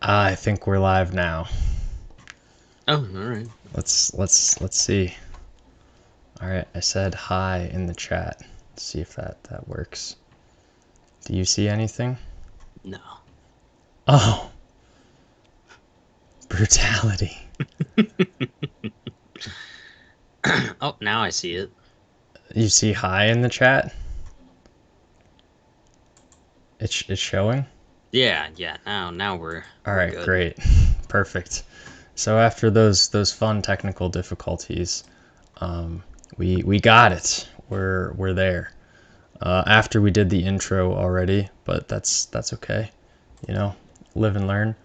I think we're live now. Oh, all right. Let's see. All right, I said hi in the chat. Let's see if that works. Do you see anything? No. Oh, brutality. Oh, now I see it. You see hi in the chat? It's showing. Yeah. Now we're All we're right, good. great. Perfect. So after those fun technical difficulties, we got it. We're there. After we did the intro already, but that's okay. You know, live and learn.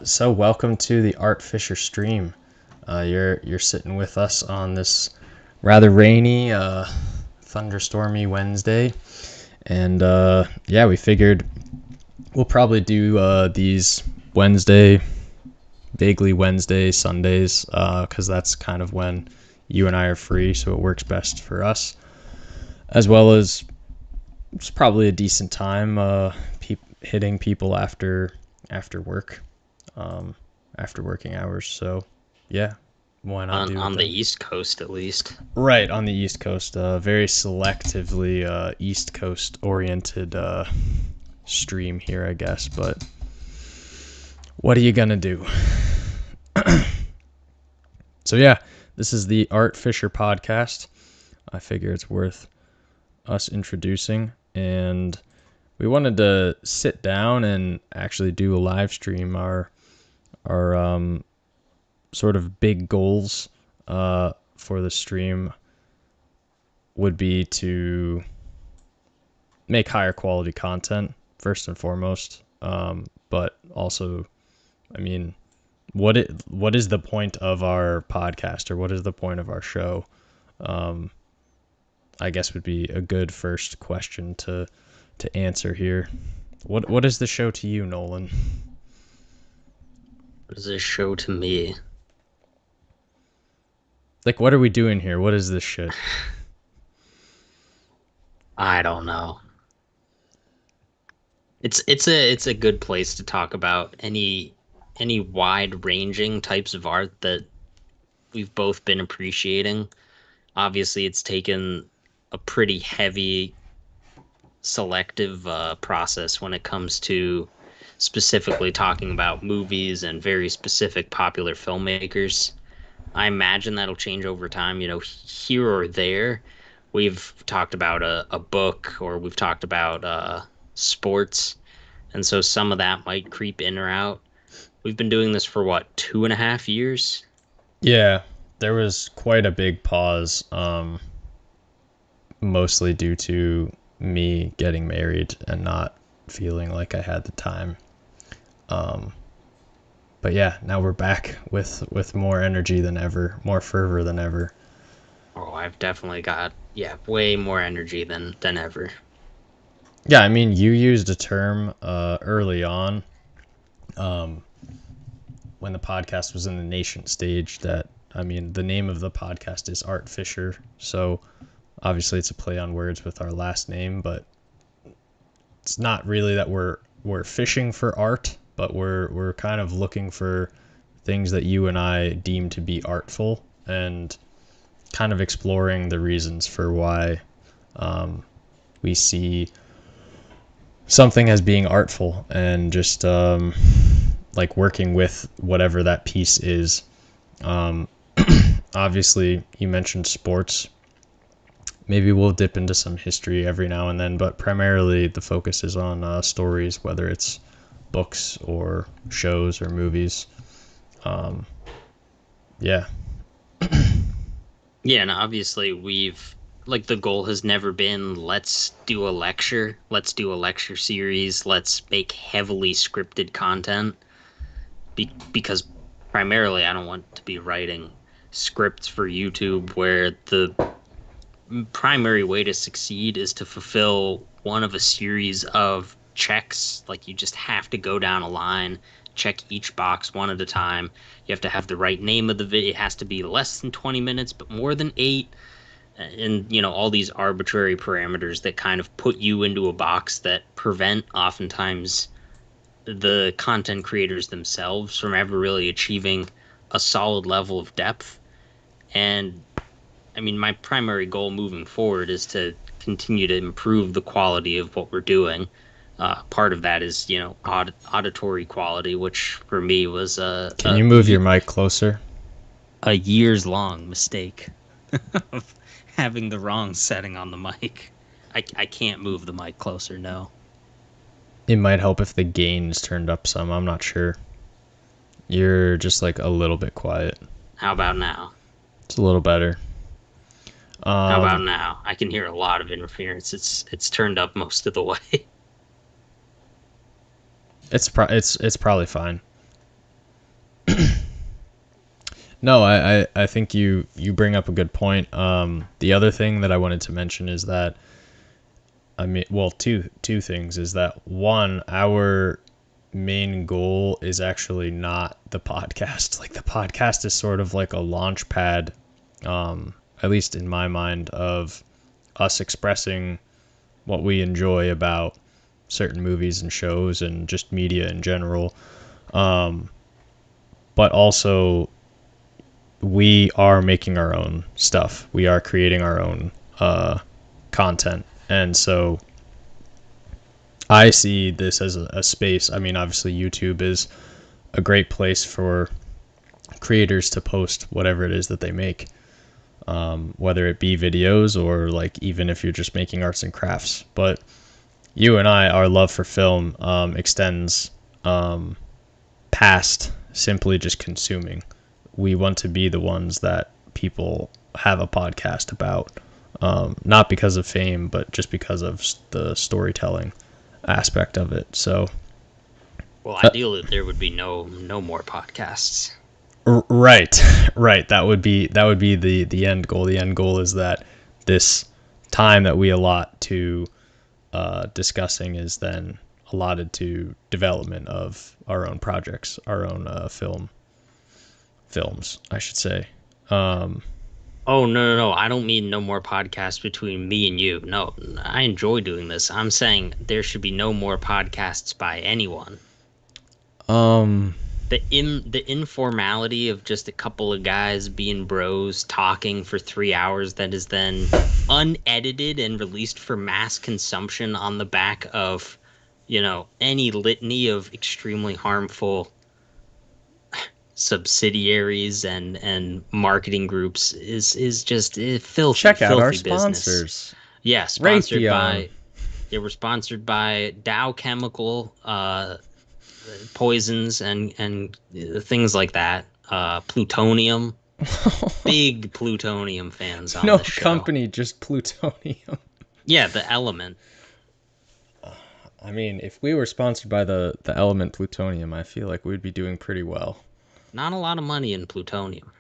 So welcome to the Art Fisher stream. You're sitting with us on this rather rainy, thunderstormy Wednesday, and yeah, we figured we'll probably do these Wednesday, vaguely Wednesday Sundays, because that's kind of when you and I are free, so it works best for us, as well as it's probably a decent time hitting people after work. After working hours. So, yeah, why not On do it on the then? East Coast at least. Right on the East Coast, very selectively East Coast oriented stream here, I guess. But what are you gonna do? So yeah, this is the Art Fisher podcast. I figure it's worth us introducing, and we wanted to sit down and actually do a live stream our sort of big goals for the stream would be to make higher quality content first and foremost. But also, I mean, what is the point of our podcast or what is the point of our show? Um, I guess would be a good first question to answer here. What is the show to you, Nolan? What is this show to me? Like, what are we doing here? What is this shit? I don't know. It's a good place to talk about any wide-ranging types of art that we've both been appreciating. Obviously, it's taken a pretty heavy selective process when it comes to specifically talking about movies and very specific popular filmmakers. I imagine that'll change over time. Here or there, we've talked about a book or we've talked about sports. And so some of that might creep in or out. We've been doing this for what, 2.5 years? Yeah, there was quite a big pause. Mostly due to me getting married and not feeling like I had the time. Um, but yeah, now we're back with more energy than ever, more fervor than ever. Oh, I've definitely got, yeah, way more energy than ever. Yeah, I mean, you used a term early on um, when the podcast was in the nation stage that, I mean, the name of the podcast is Art Fisher. So obviously it's a play on words with our last name, but it's not really that we're fishing for art, but we're kind of looking for things that you and I deem to be artful and kind of exploring the reasons for why we see something as being artful and just like working with whatever that piece is. Um, Obviously, you mentioned sports. Maybe we'll dip into some history every now and then, but primarily the focus is on stories, whether it's books or shows or movies. Um, yeah, Yeah, and obviously we've like the goal has never been let's do a lecture series, let's make heavily scripted content because primarily I don't want to be writing scripts for YouTube where the primary way to succeed is to fulfill one of a series of checks. Like you just have to go down a line, check each box one at a time. You have to have the right name of the video. It has to be less than 20 minutes, but more than 8. And, all these arbitrary parameters that kind of put you into a box that prevent oftentimes the content creators themselves from ever really achieving a solid level of depth. And I mean, my primary goal moving forward is to continue to improve the quality of what we're doing. Part of that is, auditory quality, which for me was Can you move your mic closer? a years long mistake of having the wrong setting on the mic. I can't move the mic closer, no. It might help if the gain is turned up some. I'm not sure. You're just like a little bit quiet. How about now? It's a little better. How about Um, now? I can hear a lot of interference. It's turned up most of the way. it's probably fine. No, I think you bring up a good point. The other thing that I wanted to mention is that I mean, well, two things is that one, our main goal is actually not the podcast. Like the podcast is sort of like a launch pad, at least in my mind, of us expressing what we enjoy about certain movies and shows and just media in general. Um, but also, we are making our own stuff. We are creating our own content. And so I see this as a space. I mean, obviously, YouTube is a great place for creators to post whatever it is that they make, whether it be videos or like even if you're just making arts and crafts. But you and I, our love for film extends past simply just consuming. We want to be the ones that people have a podcast about, not because of fame, but just because of the storytelling aspect of it. So, Well, ideally there would be no more podcasts. right, right. That would be the end goal. The end goal is that this time that we allot to discussing is then allotted to development of our own projects, our own films, I should say. Um, Oh, no. I don't mean no more podcasts between me and you. No, I enjoy doing this. I'm saying there should be no more podcasts by anyone. um, The informality of just a couple of guys being bros talking for 3 hours that is then unedited and released for mass consumption on the back of, any litany of extremely harmful subsidiaries and marketing groups is just filthy, check out our filthy business. sponsors. Yeah, sponsored Raytheon. by they were sponsored by Dow Chemical, poisons and things like that. Plutonium, big plutonium fans on No this show. company, just plutonium. Yeah, the element. I mean, if we were sponsored by the element plutonium, I feel like we'd be doing pretty well. Not a lot of money in plutonium.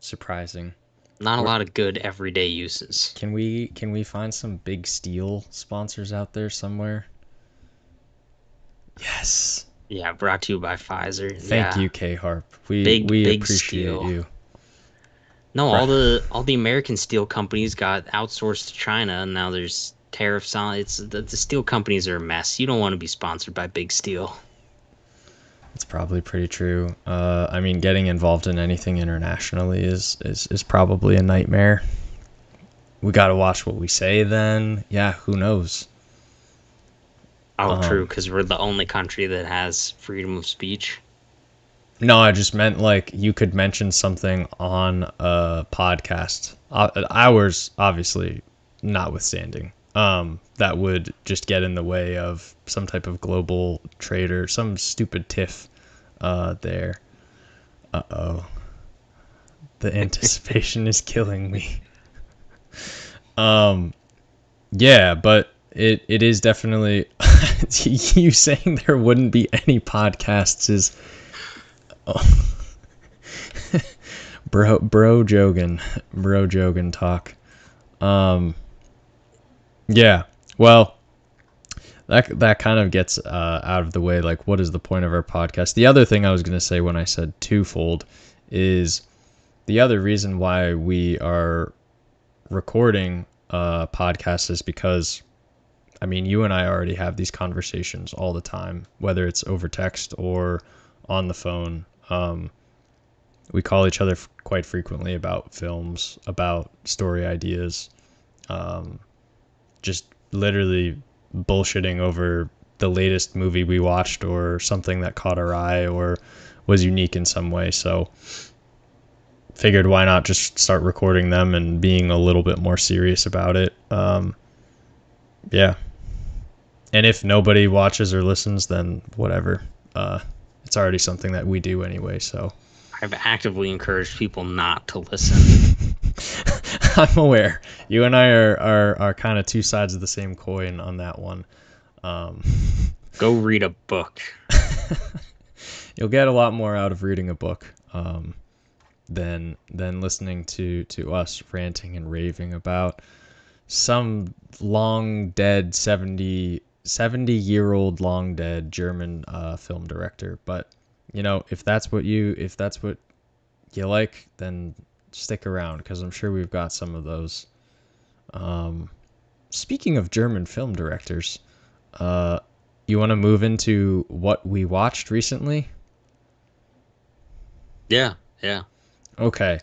Surprising. Not a We're, lot of good everyday uses. can we find some big steel sponsors out there somewhere? Yes. Yeah, brought to you by Pfizer. Thank Yeah, you, K Harp. We big we big appreciate steel. you. No, Bra- all the American steel companies got outsourced to China, and now there's tariffs on. It's the steel companies are a mess. You don't want to be sponsored by Big Steel. It's probably pretty true. I mean, getting involved in anything internationally is probably a nightmare. We got to watch what we say then. Yeah, who knows? Oh, true, Um, because we're the only country that has freedom of speech. no, I just meant like you could mention something on a podcast, ours obviously notwithstanding. That would just get in the way of some type of global trade or some stupid tiff there. Uh oh. The anticipation is killing me. Um, yeah, but it is definitely you saying there wouldn't be any podcasts is oh, bro jogan talk. Um, yeah. Well, that kind of gets out of the way. Like, what is the point of our podcast? The other thing I was gonna say when I said twofold is the other reason why we are recording podcasts is because I mean, you and I already have these conversations all the time, whether it's over text or on the phone. We call each other quite frequently about films, about story ideas, just literally bullshitting over the latest movie we watched or something that caught our eye or was unique in some way. So figured why not just start recording them and being a little bit more serious about it. Yeah. And if nobody watches or listens, then whatever. It's already something that we do anyway, so. I've actively encouraged people not to listen. I'm aware. You and I are kind of two sides of the same coin on that one. Go read a book. You'll get a lot more out of reading a book than listening to us ranting and raving about some long dead 70-year-old long dead German film director. But if that's what you like, then stick around because I'm sure we've got some of those. Speaking of German film directors, you want to move into what we watched recently? Yeah. Okay.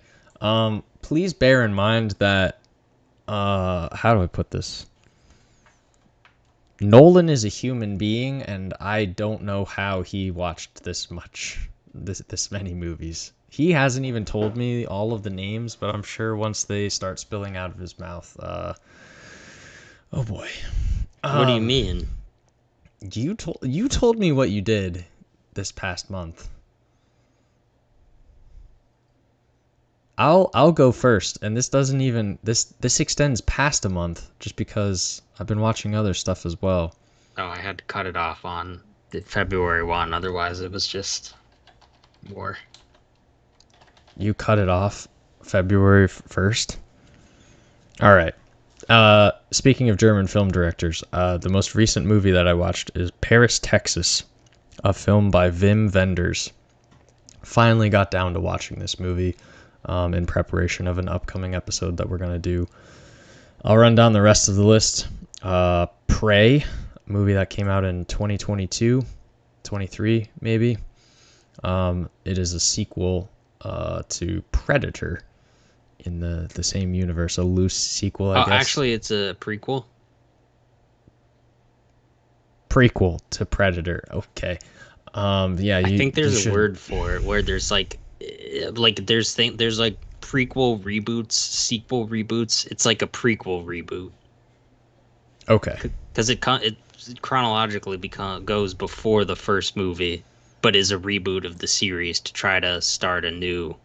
Please bear in mind that how do I put this? Nolan is a human being, and I don't know how he watched this many movies. He hasn't even told me all of the names, but I'm sure once they start spilling out of his mouth, oh boy. What do you mean? You told me what you did this past month. I'll go first, and this doesn't even this extends past a month just because I've been watching other stuff as well. Oh, I had to cut it off on the February one. Otherwise, it was just more. You cut it off February 1st. All right. Speaking of German film directors, the most recent movie that I watched is Paris, Texas, a film by Wim Wenders. Finally got down to watching this movie in preparation of an upcoming episode that we're going to do. I'll run down the rest of the list. Prey, a movie that came out in 2022, 23 maybe. It is a sequel to Predator in the same universe, a loose sequel, I guess. Actually, it's a prequel. Prequel to Predator. Okay. Yeah, I think there's a word for it where there's like there's like prequel reboots, sequel reboots. It's like a prequel reboot. Okay. Because it chronologically goes before the first movie, but is a reboot of the series to try to start a new.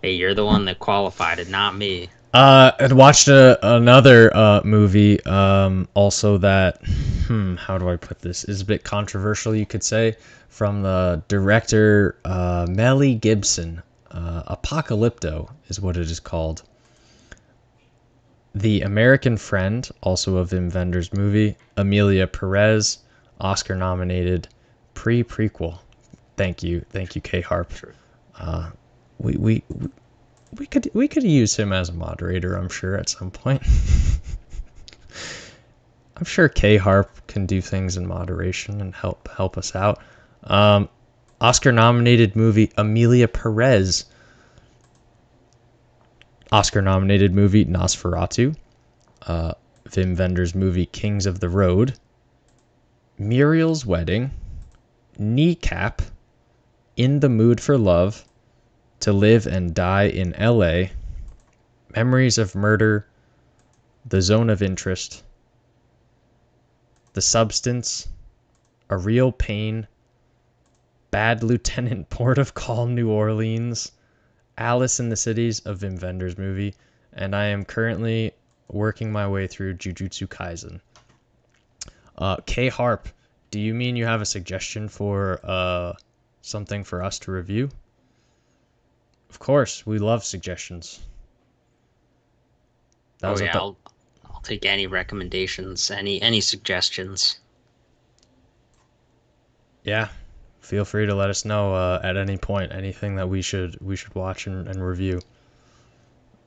Hey, you're the one that qualified it, not me. I watched another movie also that, how do I put this? Is a bit controversial, you could say, from the director Mel Gibson. Apocalypto is what it is called. The American Friend, also a Wim Wenders movie. Amelia Perez, Oscar nominated prequel. Thank you, K Harp. Sure. We could use him as a moderator, I'm sure, at some point. I'm sure K Harp can do things in moderation and help us out. Oscar nominated movie Amelia Perez. Oscar nominated movie Nosferatu. Wim Wenders movie Kings of the Road. Muriel's Wedding. Kneecap. In the Mood for Love. To Live and Die in L.A., Memories of Murder, The Zone of Interest, The Substance, A Real Pain, Bad Lieutenant Port of Call, New Orleans, Alice in the Cities, a Wim Wenders movie, and I am currently working my way through Jujutsu Kaisen. K Harp, do you mean you have a suggestion for something for us to review? Of course, we love suggestions. I'll take any recommendations, any suggestions. Yeah, feel free to let us know at any point anything that we should watch and review.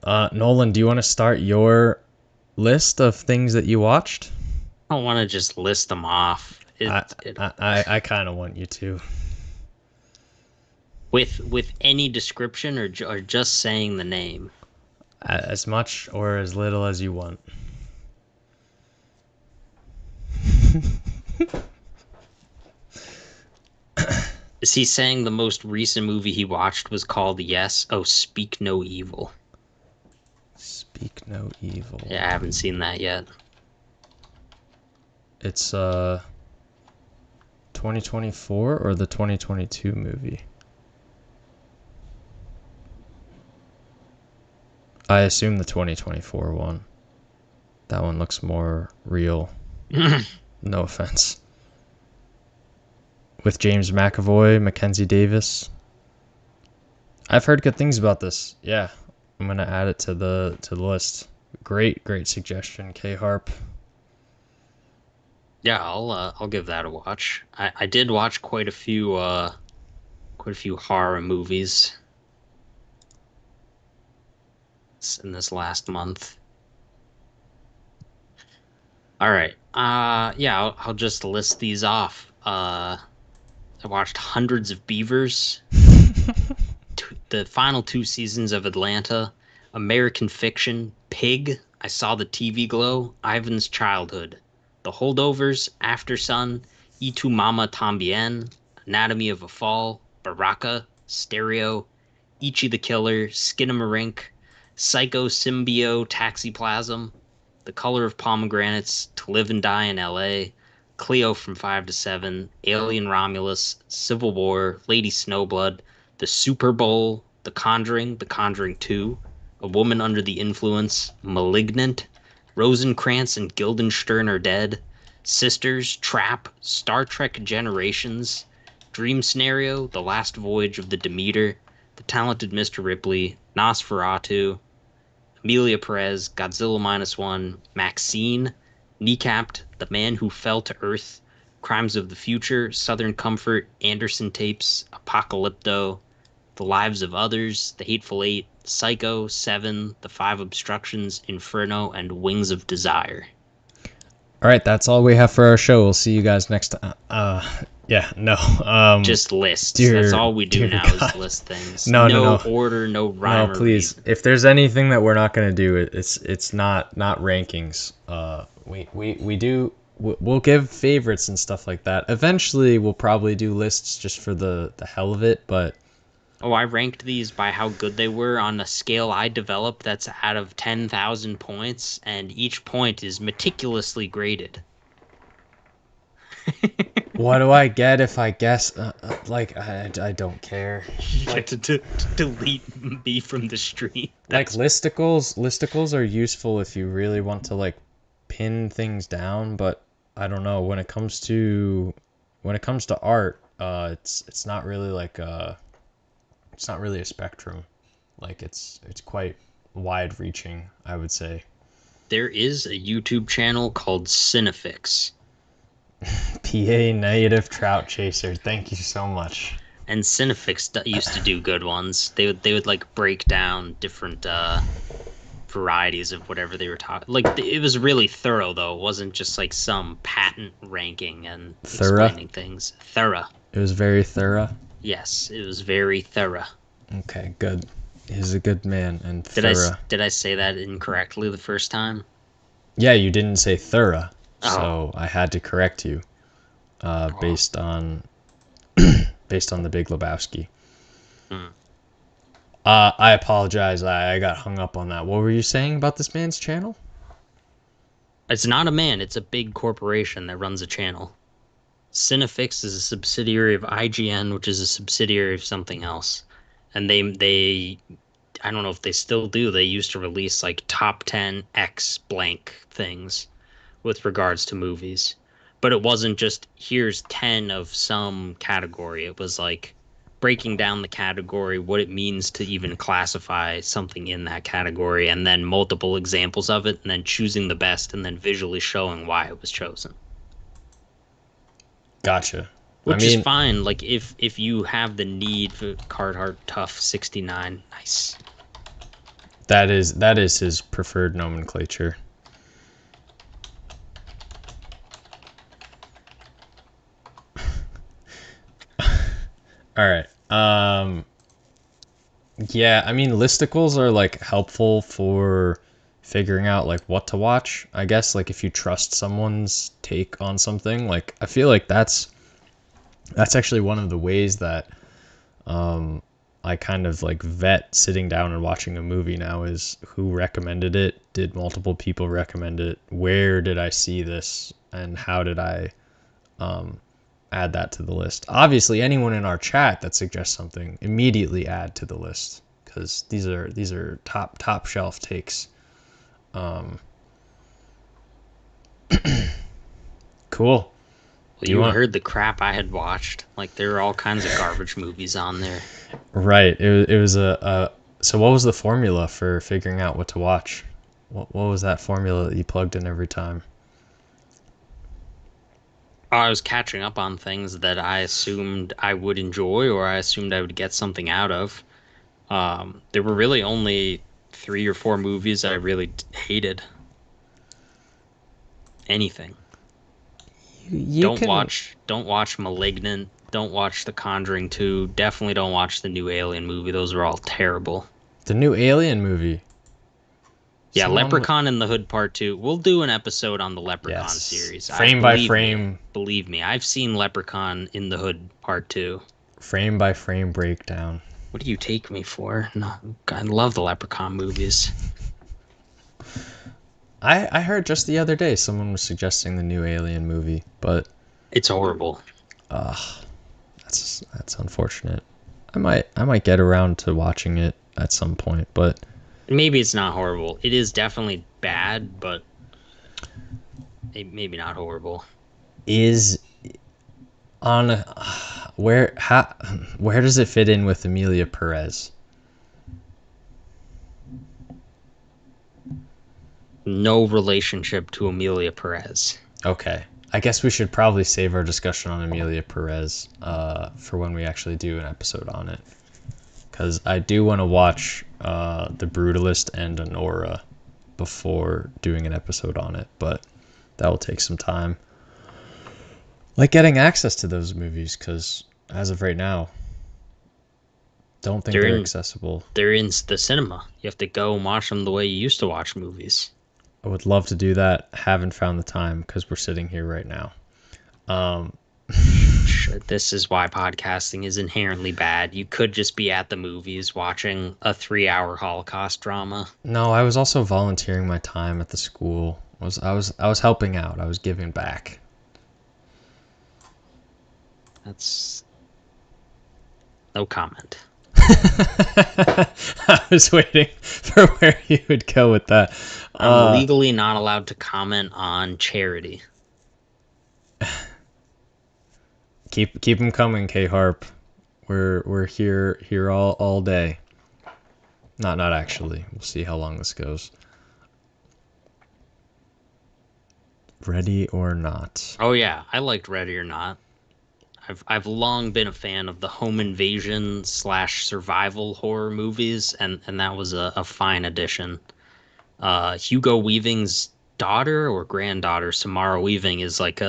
Nolan, do you want to start your list of things that you watched? I don't want to just list them off. I I kind of want you to. With any description or just saying the name. As much or as little as you want. Is he saying the most recent movie he watched was called Yes? Oh, Speak No Evil. Speak No Evil. Yeah, I haven't seen that yet. It's 2024 or the 2022 movie? I assume the 2024 one. That one looks more real. No offense. With James McAvoy, Mackenzie Davis. I've heard good things about this. Yeah, I'm gonna add it to the list. Great suggestion, K Harp. Yeah, I'll give that a watch. I did watch quite a few horror movies in this last month. All right. Yeah, I'll just list these off. I watched Hundreds of Beavers, the final two seasons of Atlanta, American Fiction, Pig, I Saw the TV Glow, Ivan's Childhood, The Holdovers, After Sun, Y Tu Mama Tambien, Anatomy of a Fall, Baraka, Stereo, Ichi the Killer, Skinamarink, Psycho Symbio Taxiplasm, The Color of Pomegranates, To Live and Die in L.A., Cleo from 5 to 7, Alien Romulus, Civil War, Lady Snowblood, The Super Bowl, The Conjuring, The Conjuring 2, A Woman Under the Influence, Malignant, Rosencrantz and Guildenstern Are Dead, Sisters, Trap, Star Trek Generations, Dream Scenario, The Last Voyage of the Demeter, The Talented Mr. Ripley, Nosferatu, Amelia Perez, Godzilla Minus One, Maxine, Kneecapped, The Man Who Fell to Earth, Crimes of the Future, Southern Comfort, Anderson Tapes, Apocalypto, The Lives of Others, The Hateful Eight, Psycho, Seven, The Five Obstructions, Inferno, and Wings of Desire. All right, that's all we have for our show. We'll see you guys next time. Yeah, no. Just lists. That's all we do now God. is list things. No. Order, no rhyme. No, please. If there's anything that we're not gonna do, it's not rankings. We'll give favorites and stuff like that. Eventually, we'll probably do lists just for the hell of it. But oh, I ranked these by how good they were on a scale I developed that's out of 10,000 points, and each point is meticulously graded. what do I get if I guess? I don't care. You get to delete me from the stream. Like listicles are useful if you really want to like pin things down, but I don't know when it comes to art, it's not really like it's not really a spectrum. Like it's quite wide reaching, I would say. There is a YouTube channel called Cinefix. PA negative trout chaser. Thank you so much. And Cinefix used to do good ones. They would like break down different varieties of whatever they were talking. Like it was really thorough though. It wasn't just like some patent ranking and explaining things. Thorough. It was very thorough. Yes, it was very thorough. Okay, good. He's a good man and thorough. Did I say that incorrectly the first time? Yeah, you didn't say thorough. Oh. So I had to correct you, based on the Big Lebowski. I apologize. I got hung up on that. What were you saying about this man's channel? It's not a man. It's a big corporation that runs a channel. Cinefix is a subsidiary of IGN, which is a subsidiary of something else. And they I don't know if they still do. They used to release like top 10 X blank things with regards to movies. But it wasn't just here's 10 of some category. It was like breaking down the category, what it means to even classify something in that category, and then multiple examples of it, and then choosing the best, and then visually showing why it was chosen. Gotcha. Which is fine. Like if you have the need for Carhartt Tough 69, nice. That is his preferred nomenclature. All right. Yeah, I mean listicles are like helpful for figuring out like what to watch. I guess like if you trust someone's take on something, like I feel like that's actually one of the ways that I kind of like vet sitting down and watching a movie now is who recommended it, did multiple people recommend it, where did I see this, and how did I add that to the list. Obviously, anyone in our chat that suggests something, immediately add to the list because these are top shelf takes. Cool. Well, Do you you want? heard the crap I had watched. Like there are all kinds of garbage movies on there. Right. It was a. So what was the formula for figuring out what to watch? What was that formula that you plugged in every time? I was catching up on things that I assumed I would enjoy or I assumed I would get something out of. There were really only 3 or 4 movies I really hated. Anything. You can. Don't watch Malignant. Don't watch The Conjuring 2. Definitely don't watch the new Alien movie. Those are all terrible. The new Alien movie. Yeah, Someone. Leprechaun in the Hood Part 2. We'll do an episode on the Leprechaun Yes. series. I Frame by believe me. frame. Believe me. I've seen Leprechaun in the Hood Part 2. Frame by frame breakdown. What do you take me for? No, I love the Leprechaun movies. I heard just the other day someone was suggesting the new Alien movie, but It's horrible. that's unfortunate. I might get around to watching it at some point, but Maybe it's not horrible. It is definitely bad, but maybe not horrible. is on where does it fit in with Amelia Perez? No relationship to Amelia Perez. Okay. I guess we should probably save our discussion on Amelia Perez for when we actually do an episode on it. Because I do want to watch The Brutalist and Honora before doing an episode on it, but that will take some time. Like getting access to those movies, because as of right now, don't think they're accessible. They're in the cinema. You have to go and watch them the way you used to watch movies. I would love to do that. Haven't found the time because we're sitting here right now. This is why podcasting is inherently bad. You could just be at the movies watching a 3-hour Holocaust drama. No, I was also volunteering my time at the school. I was helping out. I was giving back. That's no comment. I was waiting for where you would go with that. I'm legally not allowed to comment on charity. Keep them coming, K Harp. We're here all day. Not actually. We'll see how long this goes. Ready or Not. Oh yeah, I liked Ready or Not. I've long been a fan of the home invasion / survival horror movies, and that was a fine addition. Hugo Weaving's daughter or granddaughter, Samara Weaving, is like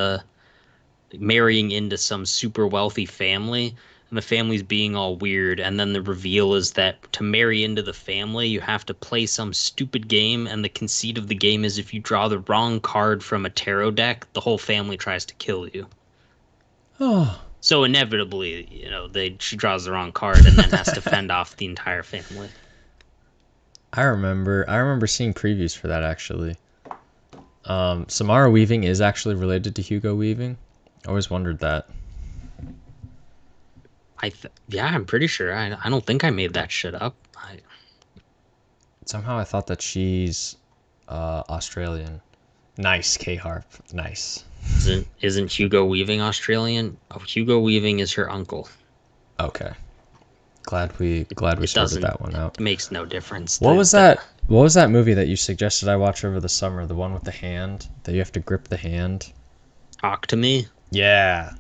marrying into some super wealthy family, and the family's being all weird, and then the reveal is that to marry into the family you have to play some stupid game, and the conceit of the game is if you draw the wrong card from a tarot deck, the whole family tries to kill you. Oh. So inevitably, she draws the wrong card and then has to fend off the entire family. I remember seeing previews for that actually. Samara Weaving is actually related to Hugo Weaving. I always wondered that. Yeah, I'm pretty sure. I don't think I made that shit up. Somehow I thought that she's Australian. Nice, K Harp. Nice. Isn't Hugo Weaving Australian? Oh, Hugo Weaving is her uncle. Okay. Glad we sorted that one out. It makes no difference. What was that movie that you suggested I watch over the summer? The one with the hand that you have to grip the hand. Talk to me. Yeah.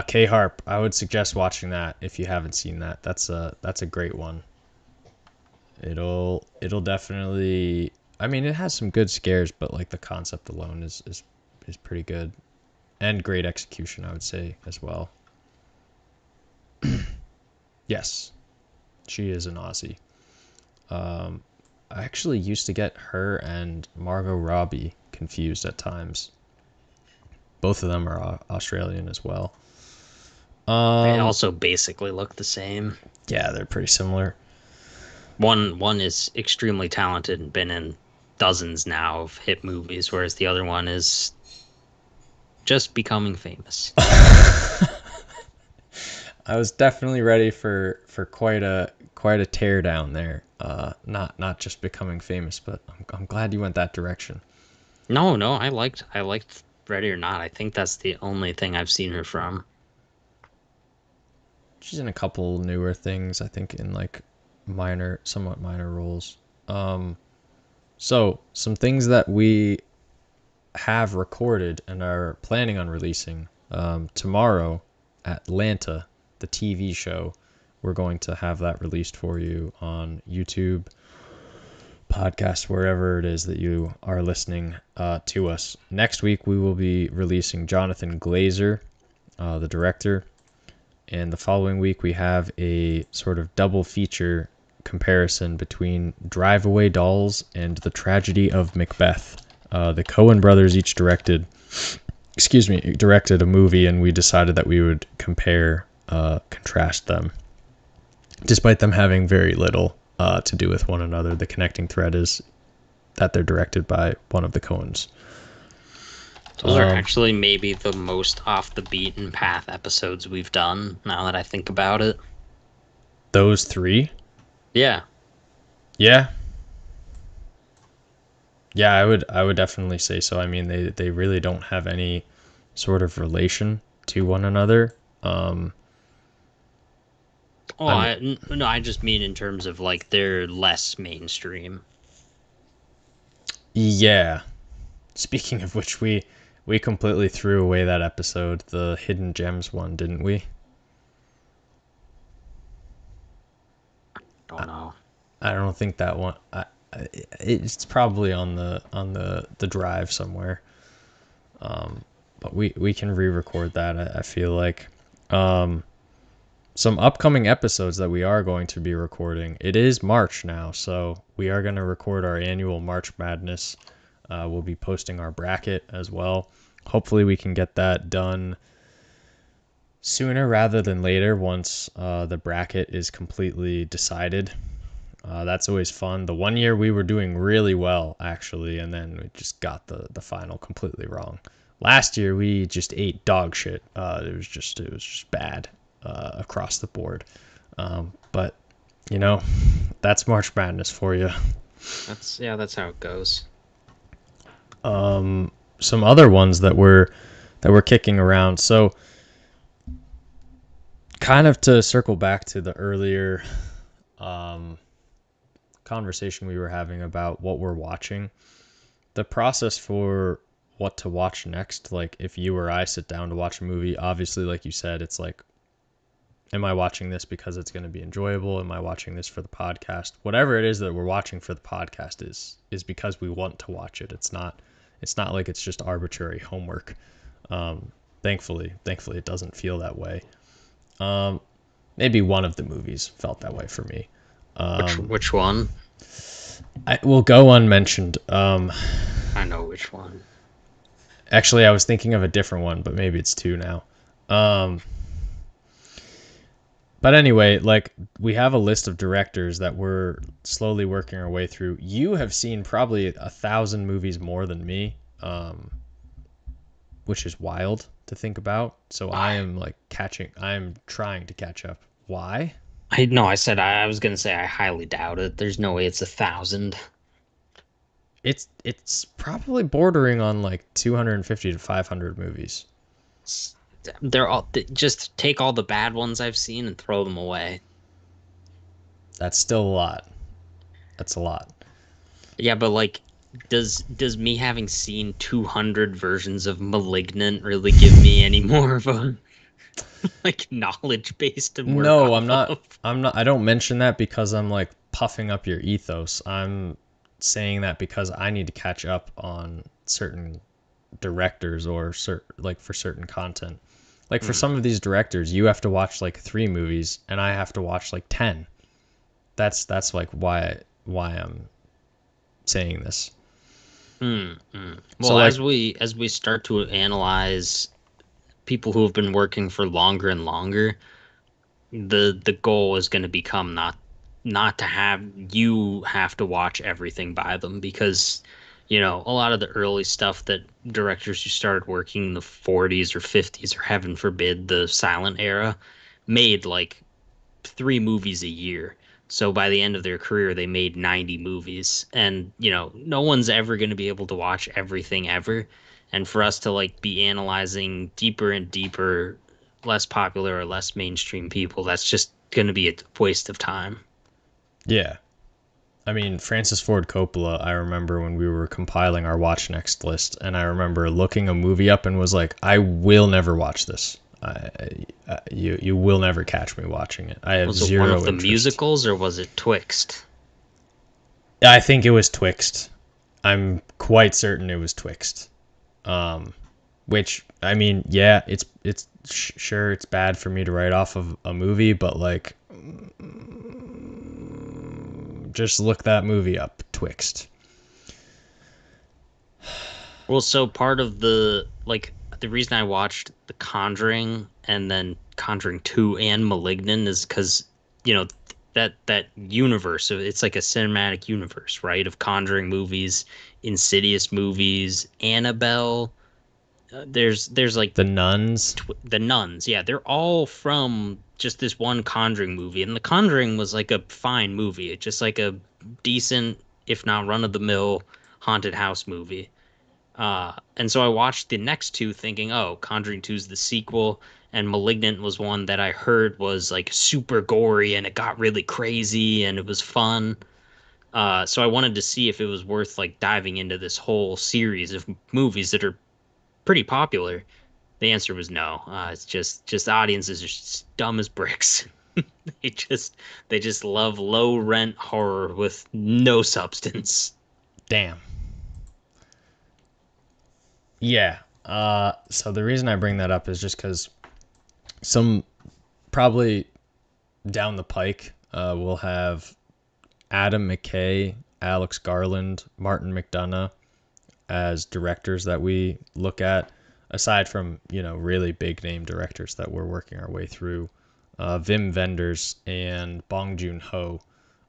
K Harp. I would suggest watching that if you haven't seen that. That's a great one. It'll definitely. I mean, it has some good scares, but like the concept alone is pretty good, and great execution, I would say as well. Yes, she is an Aussie. I actually used to get her and Margot Robbie confused at times. Both of them are Australian as well. They also basically look the same. Yeah, they're pretty similar. One is extremely talented and been in dozens now of hit movies, whereas the other one is just becoming famous. I was definitely ready for quite a tear down there. Not just becoming famous, but I'm glad you went that direction. No, I liked Ready or Not. I think that's the only thing I've seen her from. She's in a couple newer things, I think, in like somewhat minor roles. So some things that we have recorded and are planning on releasing tomorrow. Atlanta, the TV show. We're going to have that released for you on YouTube, podcast, wherever it is that you are listening to us. Next week, we will be releasing Jonathan Glazer, the director. And the following week, we have a sort of double feature comparison between Drive Away Dolls and The Tragedy of Macbeth. The Coen brothers each directed a movie, and we decided that we would contrast them. Despite them having very little to do with one another, the connecting thread is that they're directed by one of the Coens. Those are actually maybe the most off the beaten path episodes we've done, now that I think about it. Those three? Yeah. Yeah. Yeah, I would definitely say so. I mean, they really don't have any sort of relation to one another. No, I just mean in terms of like they're less mainstream. Yeah. Speaking of which, we completely threw away that episode, the Hidden Gems one, didn't we? Don't know. I don't think that one. It's probably on the drive somewhere. But we can re-record that. I feel like some upcoming episodes that we are going to be recording. It is March now, so we are going to record our annual March Madness. We'll be posting our bracket as well. Hopefully, we can get that done sooner rather than later once the bracket is completely decided. That's always fun. The one year we were doing really well, actually, and then we just got the final completely wrong. Last year we just ate dog shit. It was just bad across the board. But you know, that's March Madness for you. That's how it goes. Some other ones that we're kicking around. So, kind of to circle back to the earlier conversation we were having about what we're watching, the process for what to watch next, like if you or I sit down to watch a movie, obviously, like you said, it's like, am I watching this because it's going to be enjoyable? Am I watching this for the podcast? Whatever it is that we're watching for the podcast is because we want to watch it. It's not like it's just arbitrary homework. Thankfully it doesn't feel that way. Maybe one of the movies felt that way for me. Which one? I will go unmentioned. I know which one. Actually, I was thinking of a different one, but maybe it's two now. But anyway, like, we have a list of directors that we're slowly working our way through. You have seen probably 1,000 movies more than me, which is wild to think about. So I am trying to catch up. Why? I said I was gonna say I highly doubt it. There's no way it's 1,000. It's probably bordering on like 250 to 500 movies. They're all just take all the bad ones I've seen and throw them away. That's still a lot. That's a lot. Yeah, but like, does me having seen 200 versions of Malignant really give me any more of a like knowledge base to work No, off of? I'm not. I don't mention that because I'm like, puffing up your ethos. I'm saying that because I need to catch up on certain directors or like for certain content. Like for some of these directors, you have to watch like 3 movies and I have to watch like 10. That's like why I'm saying this. So Well, like as we start to analyze people who have been working for longer and longer, the goal is going to become not to have you have to watch everything by them, because a lot of the early stuff that directors who started working in the 40s or 50s, or heaven forbid the silent era, made like 3 movies a year. So by the end of their career, they made 90 movies. And, no one's ever going to be able to watch everything ever. And for us to like be analyzing deeper and deeper, less popular or less mainstream people, that's just going to be a waste of time. yeah, I mean, Francis Ford Coppola, I remember when we were compiling our watch next list, and I remember looking a movie up and was like, I will never watch this. You will never catch me watching it. I have Was it one of zero the interest. musicals, or was it Twixt? I think it was Twixt. I'm quite certain it was Twixt. Which I mean, yeah, sure it's bad for me to write off of a movie, but like, just look that movie up, Twixt. Well, so part of the reason I watched The Conjuring and then Conjuring 2 and Malignant is because, that universe. So it's like a cinematic universe, right? Of Conjuring movies, Insidious movies, Annabelle. There's like The Nuns. the Nuns. Yeah, they're all from just this one Conjuring movie, and The Conjuring was like a fine movie. It's just like a decent, if not run of the mill, haunted house movie. And so I watched the next 2 thinking, oh, Conjuring 2 is the sequel, and Malignant was one that I heard was like super gory and it got really crazy and it was fun. So I wanted to see if it was worth like diving into this whole series of movies that are pretty popular. The answer was no. It's just audiences are just dumb as bricks. They just they just love low rent horror with no substance. Damn. Yeah. So the reason I bring that up is just because some probably down the pike, we'll have Adam McKay, Alex Garland, Martin McDonough as directors that we look at, aside from, really big name directors that we're working our way through. Wim Wenders and Bong Joon-ho,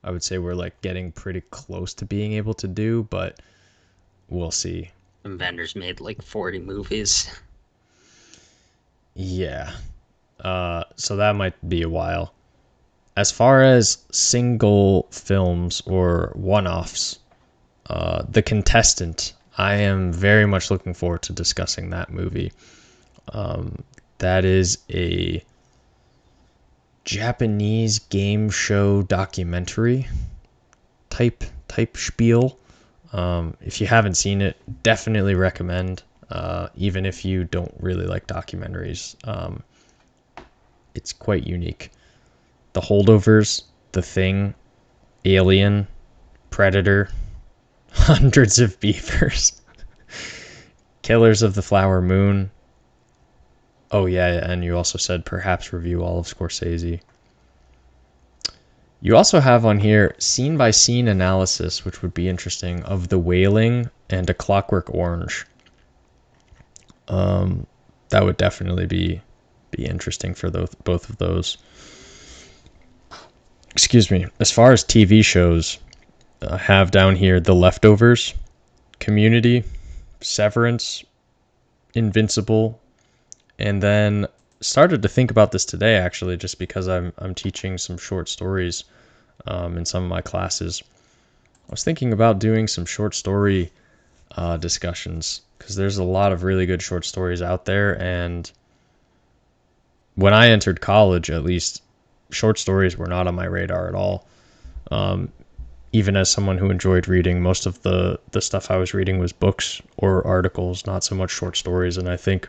I would say we're like getting pretty close to being able to do, but we'll see. And Vendors made like 40 movies. Yeah. So that might be a while. As far as single films or one-offs, The Contestant, I am very much looking forward to discussing that movie. That is a Japanese game show documentary type spiel. If you haven't seen it, definitely recommend. Even if you don't really like documentaries, it's quite unique. The Holdovers, The Thing, Alien, Predator, Hundreds of Beavers, Killers of the Flower Moon. Oh yeah, and you also said perhaps review all of Scorsese. You also have on here scene by scene analysis, which would be interesting, of The Wailing and A Clockwork Orange. That would definitely be interesting for both of those. Excuse me. As far as TV shows, I have down here The Leftovers, Community, Severance, Invincible, and then started to think about this today actually, just because I'm teaching some short stories in some of my classes. I was thinking about doing some short story discussions because there's a lot of really good short stories out there, and when I entered college, at least, short stories were not on my radar at all. Even as someone who enjoyed reading, most of the stuff I was reading was books or articles, not so much short stories. And I think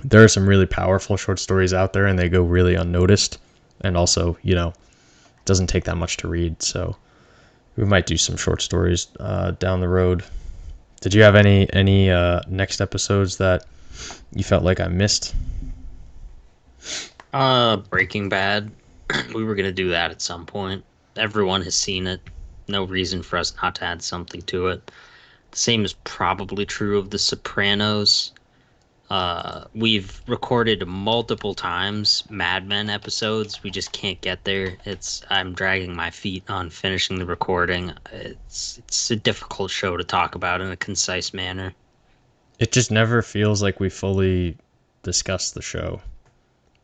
there are some really powerful short stories out there, and they go really unnoticed. And also, doesn't take that much to read, so we might do some short stories down the road. Did you have any next episodes that you felt like I missed? Breaking Bad. We were gonna do that at some point. Everyone has seen it. No reason for us not to add something to it. The same is probably true of The Sopranos. We've recorded multiple times Mad Men episodes. We just can't get there. I'm dragging my feet on finishing the recording. It's a difficult show to talk about in a concise manner. It just never feels like we fully discuss the show.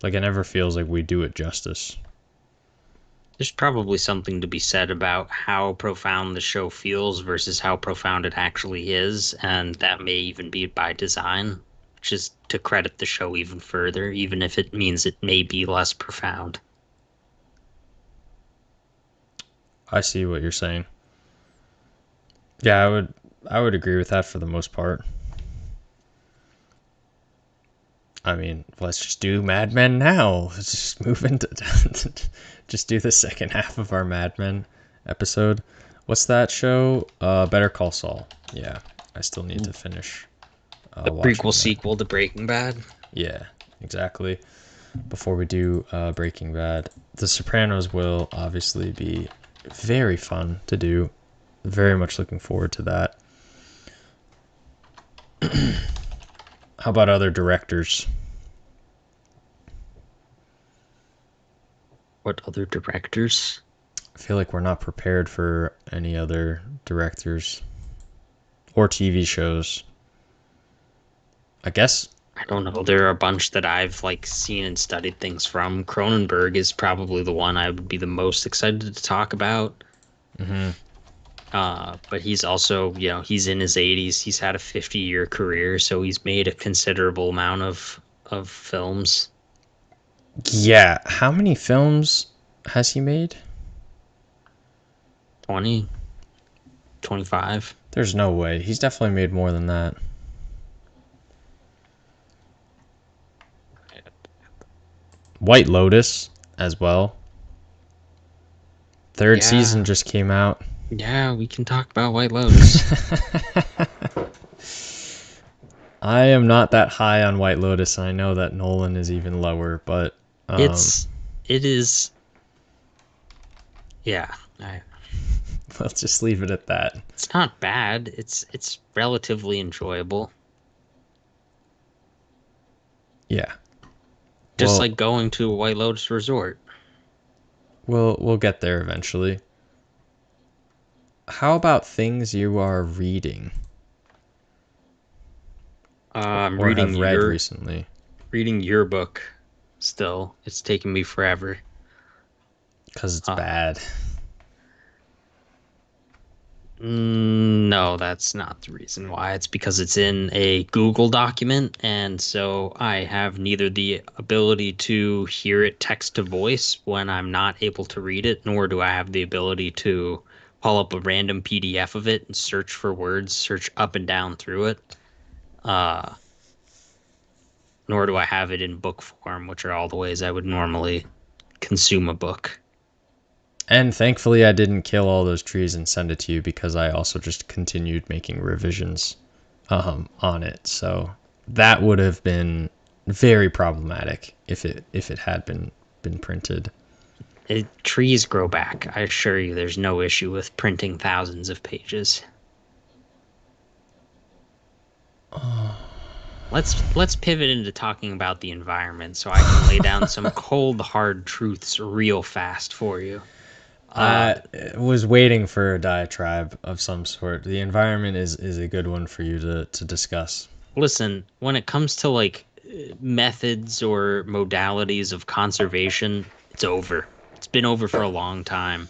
Like, it never feels like we do it justice. There's probably something to be said about how profound the show feels versus how profound it actually is, and that may even be by design, just to credit the show even further, even if it means it may be less profound. I see what you're saying. Yeah, I would agree with that for the most part. I mean, let's just do Mad Men now. Let's just move into just do the second half of our Mad Men episode. What's that show? Better Call Saul. Yeah, I still need to finish The watching prequel that. sequel to Breaking Bad. Yeah, exactly. Before we do Breaking Bad, The Sopranos will obviously be very fun to do. Very much looking forward to that. How about other directors? What other directors? I feel like we're not prepared for any other directors or TV shows. I guess. I don't know. There are a bunch that I've seen and studied things from. Cronenberg is probably the one I would be the most excited to talk about. Mm-hmm. But he's also, he's in his 80s. He's had a 50-year career, so he's made a considerable amount of films. Yeah. How many films has he made? 20, 25. There's no way. He's definitely made more than that. White Lotus as well. Third season just came out. Yeah, we can talk about White Lotus. I am not that high on White Lotus. I know that Nolan is even lower, but it is. Yeah, let's just leave it at that. it's not bad. It's relatively enjoyable. Yeah. Just like going to a White Lotus resort. We'll get there eventually. How about things you are reading? I'm or reading have read recently. Reading your book. Still, it's taken me forever. Because it's bad. No, that's not the reason why. It's because it's in a Google document, and so I have neither the ability to hear it text to voice when I'm not able to read it, nor do I have the ability to pull up a random PDF of it and search for words, search up and down through it. Nor do I have it in book form, which are all the ways I would normally consume a book. And thankfully I didn't kill all those trees and send it to you, because I also just continued making revisions on it. So that would have been very problematic if it had been printed. Trees grow back. I assure you there's no issue with printing thousands of pages. Let's pivot into talking about the environment so I can lay down some cold, hard truths real fast for you. I was waiting for a diatribe of some sort. The environment is a good one for you to discuss. Listen, when it comes to methods or modalities of conservation, it's over. It's been over for a long time.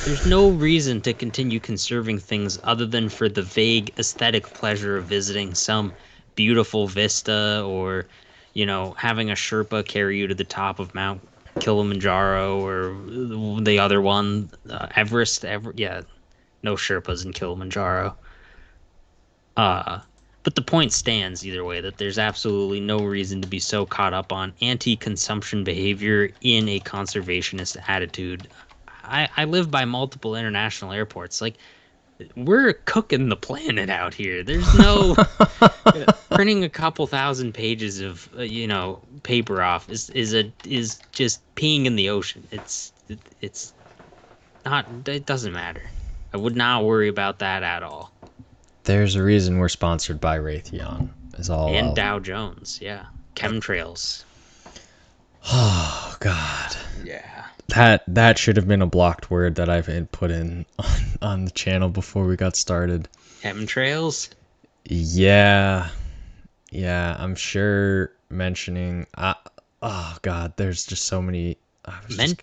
There's no reason to continue conserving things other than for the vague aesthetic pleasure of visiting some beautiful vista, or having a Sherpa carry you to the top of Mount Kilimanjaro, or the other one, Everest. Yeah, no Sherpas in Kilimanjaro. But the point stands either way, that there's absolutely no reason to be so caught up on anti-consumption behavior in a conservationist attitude. I live by multiple international airports. Like we're cooking the planet out here. There's no printing a couple thousand pages of paper off is just peeing in the ocean. It's not. It doesn't matter. I would not worry about that at all. There's a reason we're sponsored by Raytheon. Is all And I'll. Dow Jones, yeah. Chemtrails. Oh God. Yeah. That should have been a blocked word that I've had put in on the channel before we got started. Chemtrails? Yeah, yeah, I'm sure mentioning. Oh God, there's just so many. I was Men just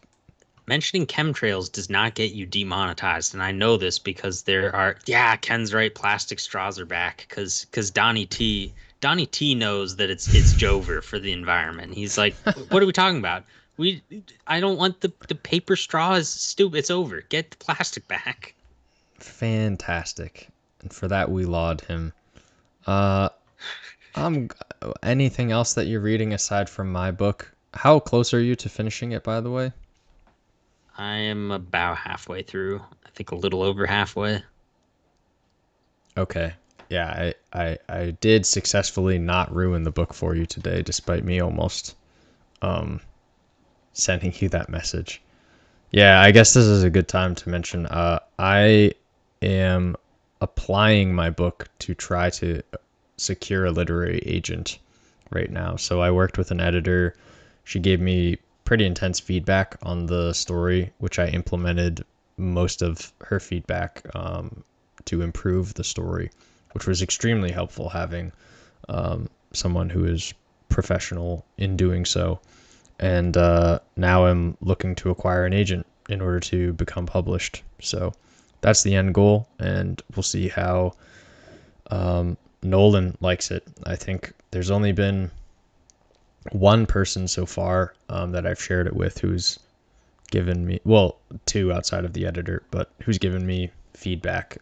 Mentioning chemtrails does not get you demonetized, and I know this because there are. Yeah, Ken's right. Plastic straws are back because Donnie T knows that it's Jover for the environment. He's like, what are we talking about? We I don't want the paper straw is stupid. It's over. Get the plastic back. fantastic, and for that we laud him. Uh, I'm. Anything else that you're reading aside from my book? How close are you to finishing it, by the way? I am about halfway through. I think a little over halfway. Okay. Yeah, I did successfully not ruin the book for you today, despite me almost um sending you that message. Yeah, I guess this is a good time to mention. I am applying my book to try to secure a literary agent right now. So I worked with an editor. She gave me pretty intense feedback on the story, which I implemented most of her feedback to improve the story, which was extremely helpful having someone who is professional in doing so. And now I'm looking to acquire an agent in order to become published. So that's the end goal, and we'll see how Nolan likes it. I think there's only been one person so far that I've shared it with who's given me, well, two outside of the editor, but who's given me feedback,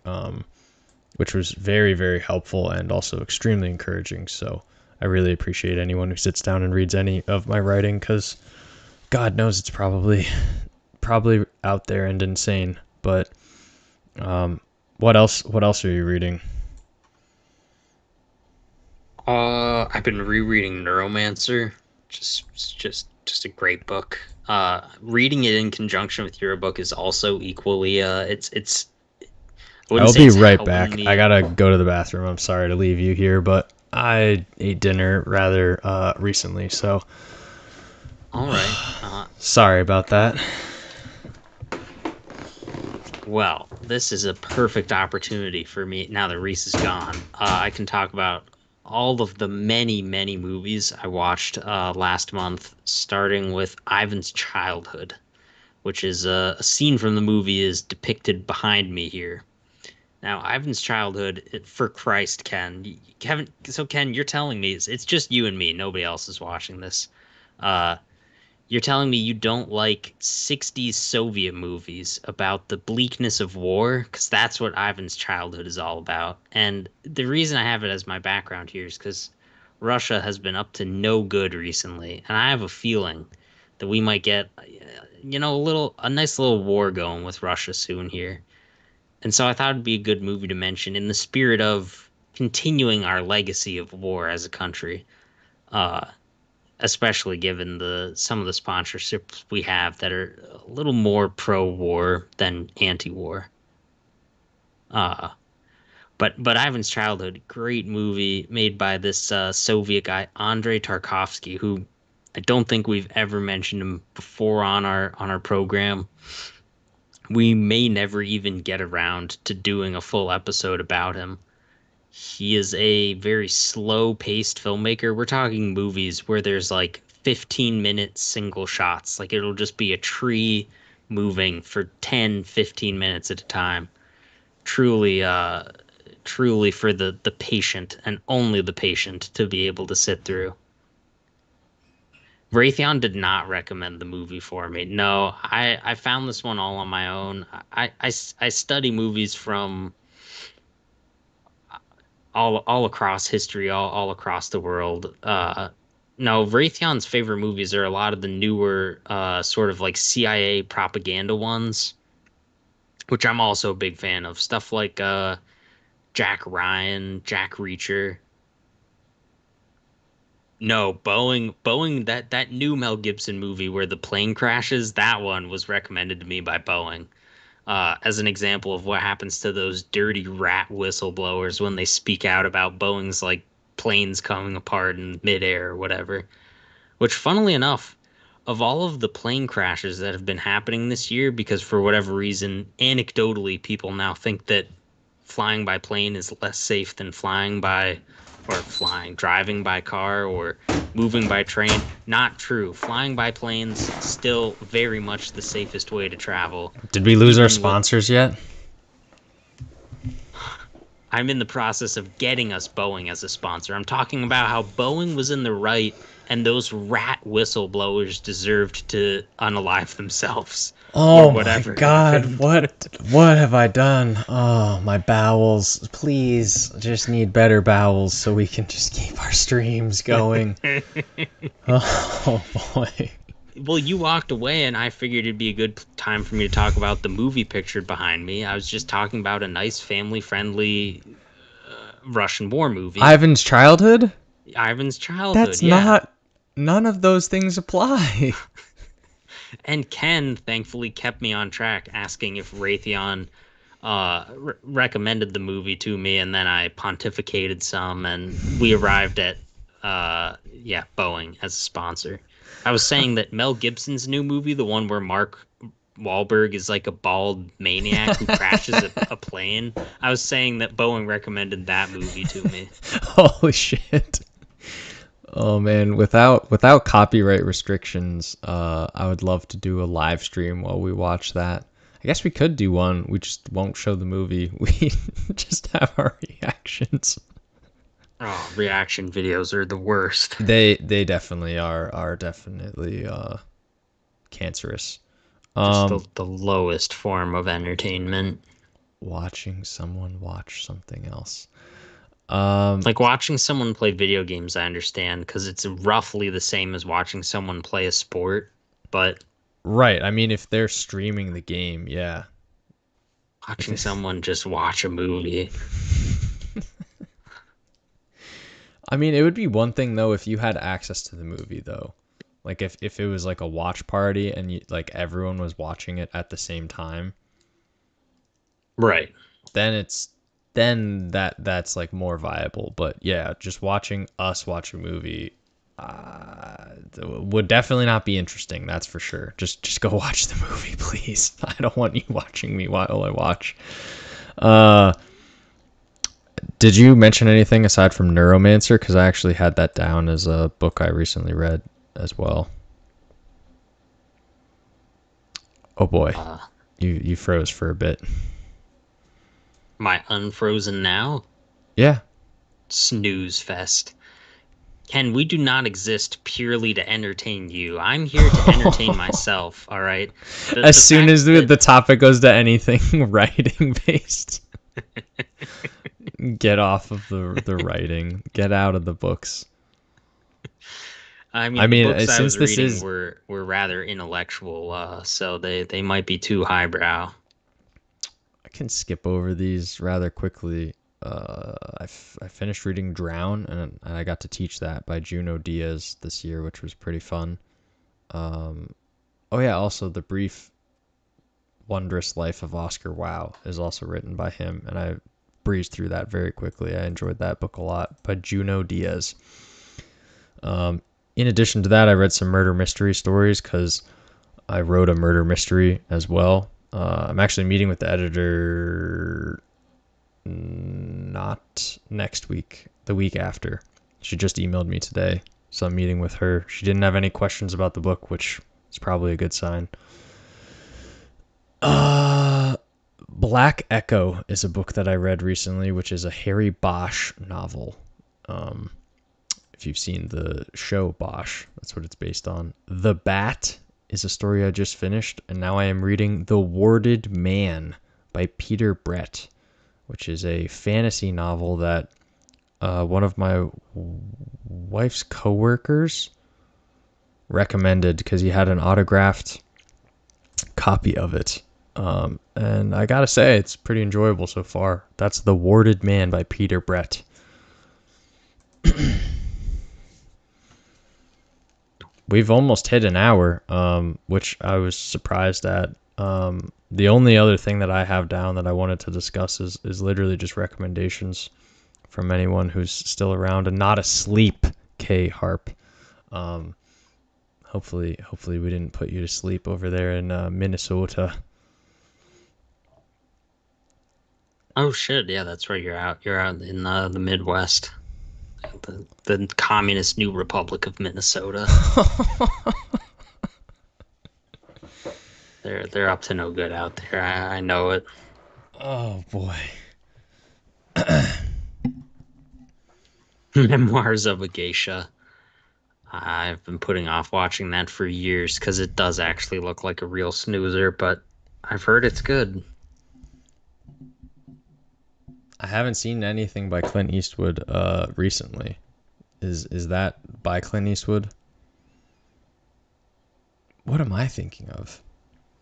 which was very, very helpful and also extremely encouraging. So I really appreciate anyone who sits down and reads any of my writing because God knows it's probably out there and insane. But what else? What else are you reading? I've been rereading Neuromancer. Just a great book. Reading it in conjunction with your book is also equally it's I wouldn't I'll say be it's right helping back. I me. gotta go to the bathroom. I'm sorry to leave you here, but I ate dinner rather recently, so All right. sorry about that. Well, this is a perfect opportunity for me now that Reese is gone. I can talk about all of the many, many movies I watched last month, starting with Ivan's childhood, which is a scene from the movie is depicted behind me here. Now, Ivan's childhood, for Christ, Kevin, so Ken, you're telling me it's just you and me, nobody else is watching this. Uh, you're telling me you don't like 60s Soviet movies about the bleakness of war? Because that's what Ivan's childhood is all about. And the reason I have it as my background here is because Russia has been up to no good recently. And I have a feeling that we might get, a nice little war going with Russia soon here. And so I thought it'd be a good movie to mention in the spirit of continuing our legacy of war as a country. Uh, Especially given the some of the sponsorships we have that are a little more pro-war than anti-war. Uh, but Ivan's Childhood, great movie made by this Soviet guy Andrei Tarkovsky, who I don't think we've ever mentioned him before on our program. We may never even get around to doing a full episode about him. He is a very slow paced filmmaker. We're talking movies where there's like 15-minute single shots. Like it'll just be a tree moving for 10, 15 minutes at a time. Truly, truly for the patient and only the patient to be able to sit through. Raytheon did not recommend the movie for me. No, I found this one all on my own. I study movies from all across history, all across the world. No, Raytheon's favorite movies are a lot of the newer, sort of like CIA propaganda ones, which I'm also a big fan of. Stuff like Jack Ryan, Jack Reacher. No, Boeing, that new Mel Gibson movie where the plane crashes, that one was recommended to me by Boeing. As an example of what happens to those dirty rat whistleblowers when they speak out about Boeing's like planes coming apart in midair or whatever. Which, funnily enough, of all of the plane crashes that have been happening this year, because for whatever reason, anecdotally, people now think that flying by plane is less safe than driving by car or moving by train. Not true. Flying by planes still very much the safest way to travel, Did we lose our even with sponsors yet? I'm in the process of getting us Boeing as a sponsor. I'm talking about how Boeing was in the right and those rat whistleblowers deserved to unalive themselves or Oh my whatever god, happened. what have I done? Oh, my bowels. Please, just need better bowels so we can just keep our streams going. Oh boy. Well, you walked away, and I figured it'd be a good time for me to talk about the movie pictured behind me. I was just talking about a nice family friendly Russian war movie. Ivan's childhood? Ivan's childhood, That's yeah. not none of those things apply. And Ken thankfully kept me on track, asking if Raytheon recommended the movie to me, and then I pontificated some, and we arrived at Boeing as a sponsor. I was saying that Mel Gibson's new movie, the one where Mark Wahlberg is like a bald maniac who crashes a plane. I was saying that Boeing recommended that movie to me. Holy shit. Oh man, without copyright restrictions, I would love to do a live stream while we watch that. I guess we could do one. We just won't show the movie. We just have our reactions. Oh, reaction videos are the worst. They definitely are definitely cancerous. Just Um, the lowest form of entertainment. Watching someone watch something else. Like watching someone play video games, I understand because it's roughly the same as watching someone play a sport, but Right. I mean, if they're streaming the game, yeah. If watching it, someone just watch a movie. I mean, it would be one thing though if you had access to the movie though. Like if it was like a watch party and like everyone was watching it at the same time, Right. then that's like more viable. But yeah, just watching us watch a movie would definitely not be interesting. That's for sure. Just go watch the movie, please. I don't want you watching me while I watch. Uh, did you mention anything aside from Neuromancer? Because I actually had that down as a book I recently read as well. Oh boy, Uh, you froze for a bit. my unfrozen now? Yeah. Snooze fest. Ken, we do not exist purely to entertain you. I'm here to entertain myself, all right? As The soon fact as that the topic goes to anything writing based, get off of the writing. Get out of the books. I I mean, the mean, books I since was this reading is were rather intellectual, so they might be too highbrow. I can skip over these rather quickly. I finished reading Drown, and I got to teach that by Juno Diaz this year, which was pretty fun. Oh yeah, also The Brief Wondrous Life of Oscar Wilde is also written by him, and I breezed through that very quickly. I enjoyed that book a lot by Juno Diaz. In addition to that, I read some murder mystery stories because I wrote a murder mystery as well. I'm actually meeting with the editor not next week, the week after. She just emailed me today, so I'm meeting with her. She didn't have any questions about the book, which is probably a good sign. Black Echo is a book that I read recently, which is a Harry Bosch novel. If you've seen the show Bosch, that's what it's based on. The Bat is a story I just finished, and now I am reading The Warded Man by Peter Brett, which is a fantasy novel that one of my wife's coworkers recommended because he had an autographed copy of it. And I gotta say, it's pretty enjoyable so far. That's The Warded Man by Peter Brett. We've almost hit an hour, which I was surprised at. The only other thing that I have down that I wanted to discuss is literally just recommendations from anyone who's still around and not asleep. K Harp. Hopefully we didn't put you to sleep over there in Minnesota. Oh shit! Yeah, that's right. You're out. You're out in the Midwest, the communist new Republic of Minnesota. They're up to no good out there. I know it. Oh boy. Memoirs of a Geisha. I've been putting off watching that for years because it does actually look like a real snoozer, but I've heard it's good. I haven't seen anything by Clint Eastwood recently. Is that by Clint Eastwood? What am I thinking of?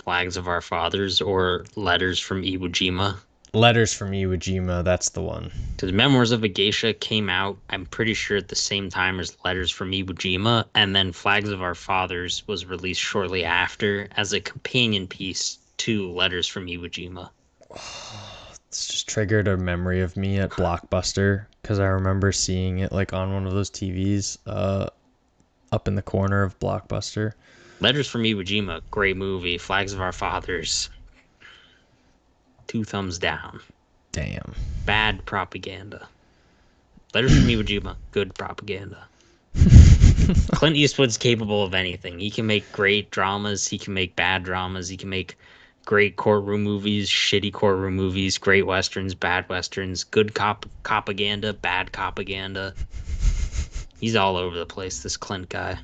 Flags of Our Fathers or Letters from Iwo Jima. Letters from Iwo Jima, that's the one. Because Memoirs of a Geisha came out, I'm pretty sure at the same time as Letters from Iwo Jima, and then Flags of Our Fathers was released shortly after as a companion piece to Letters from Iwo Jima. It's just triggered a memory of me at Blockbuster because I remember seeing it like on one of those TVs up in the corner of Blockbuster. Letters from Iwo Jima, great movie. Flags of Our Fathers, 2 thumbs down. Damn. Bad propaganda. Letters from Iwo Jima, good propaganda. Clint Eastwood's capable of anything. He can make great dramas. He can make bad dramas. He can make great courtroom movies, shitty courtroom movies, great westerns, bad westerns, good propaganda, bad propaganda. He's all over the place, this Clint guy.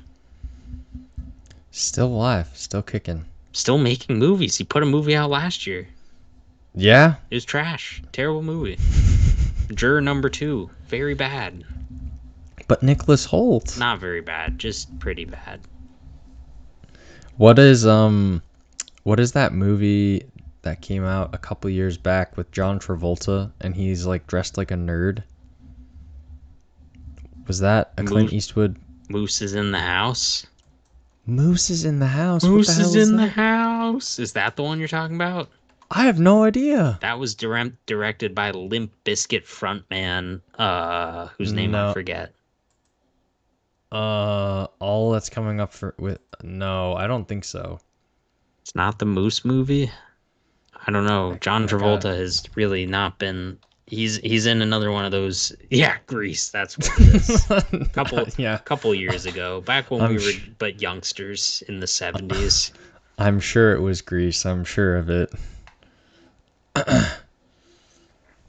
Still alive, still kicking. Still making movies. He put a movie out last year. Yeah? It was trash. Terrible movie. Juror number 2. Very bad. But Nicholas Hoult. Not very bad. Just pretty bad. What is that movie that came out a couple years back with John Travolta and he's like dressed like a nerd? Was that a Clint Eastwood? Moose is in the house. Moose is in the house. Moose what the hell is in that? the house. Is that the one you're talking about? I have no idea. That was directed by Limp Bizkit frontman, whose name I forget. All that's coming up no, I don't think so. It's not the Moose movie. I don't know. John Travolta has really not been. He's in another one of those. Yeah, Grease. That's what it is. Couple years ago, back when we were but youngsters in the 70s. I'm sure it was Grease. I'm sure of it.